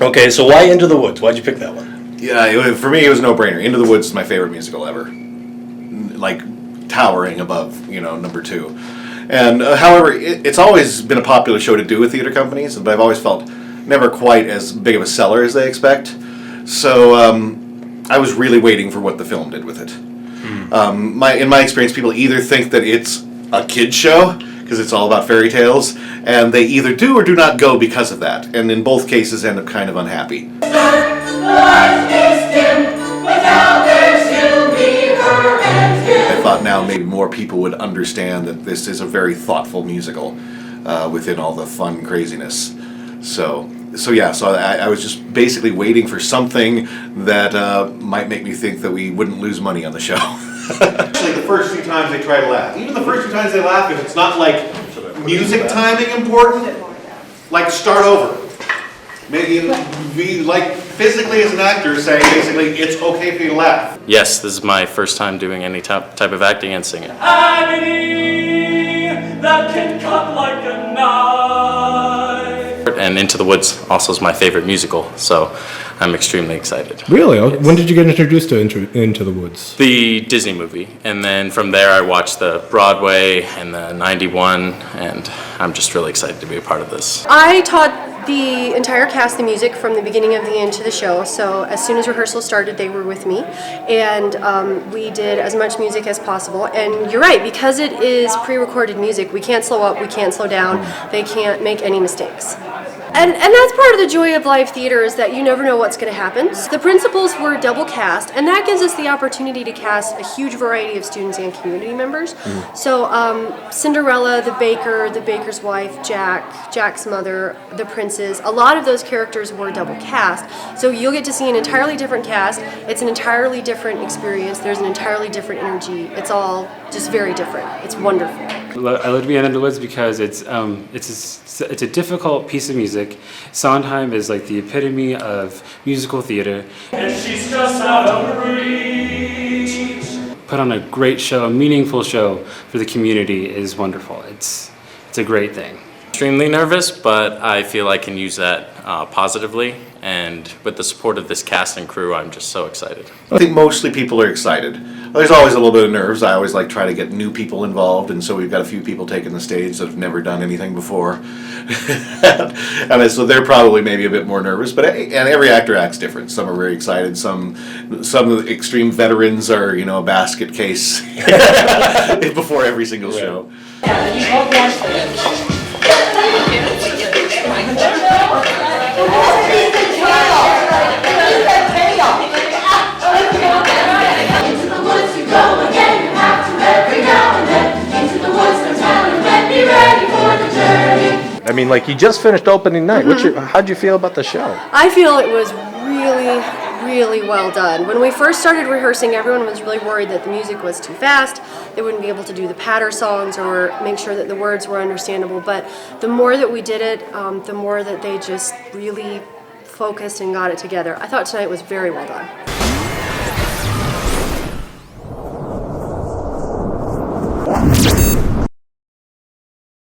Okay, so why Into the Woods? Why'd you pick that one? Yeah, for me it was a no-brainer. Into the Woods is my favorite musical ever. Like, towering above, number 2. And however, it's always been a popular show to do with theater companies, but I've always felt never quite as big of a seller as they expect. So I was really waiting for what the film did with it. In my experience, people either think that it's a kid's show, because it's all about fairy tales, and they either do or do not go because of that, and in both cases end up kind of unhappy. I thought now maybe more people would understand that this is a very thoughtful musical within all the fun craziness. So I was just basically waiting for something that might make me think that we wouldn't lose money on the show. Actually, the first few times they try to laugh, even the first few times they laugh, if it's not like music timing important, like start over. Maybe be like physically as an actor saying basically it's okay for you to laugh. Yes, this is my first time doing any type of acting and singing. Agony that can cut like a knife. And Into the Woods also is my favorite musical, so I'm extremely excited. Really? When did you get introduced to Into the Woods? The Disney movie, and then from there I watched the Broadway and the 91, and I'm just really excited to be a part of this. I taught the entire cast the music from the beginning of the end to the show, so as soon as rehearsal started they were with me, and we did as much music as possible. And you're right, because it is pre-recorded music, we can't slow up, we can't slow down, they can't make any mistakes. And that's part of the joy of live theater, is that you never know what's going to happen. The principals were double cast, and that gives us the opportunity to cast a huge variety of students and community members. So Cinderella, the baker's wife, Jack's mother, the princes, a lot of those characters were double cast. So you'll get to see an entirely different cast. It's an entirely different experience. There's an entirely different energy. It's all just very different. It's wonderful. I love to be in Into the Woods because it's a difficult piece of music. Sondheim is like the epitome of musical theater. And she's just out of reach. Put on a great show, a meaningful show for the community is wonderful. It's a great thing. Extremely nervous, but I feel I can use that positively, and with the support of this cast and crew, I'm just so excited. I think mostly people are excited. There's always a little bit of nerves. I always like try to get new people involved, and so we've got a few people taking the stage that have never done anything before. And so they're probably maybe a bit more nervous, but and every actor acts different. Some are very excited, some of the extreme veterans are, a basket case before every single show. I mean, like, you just finished opening night. How'd you feel about the show? I feel it was really, really well done. When we first started rehearsing, everyone was really worried that the music was too fast. They wouldn't be able to do the patter songs or make sure that the words were understandable. But the more that we did it, the more that they just really focused and got it together. I thought tonight was very well done.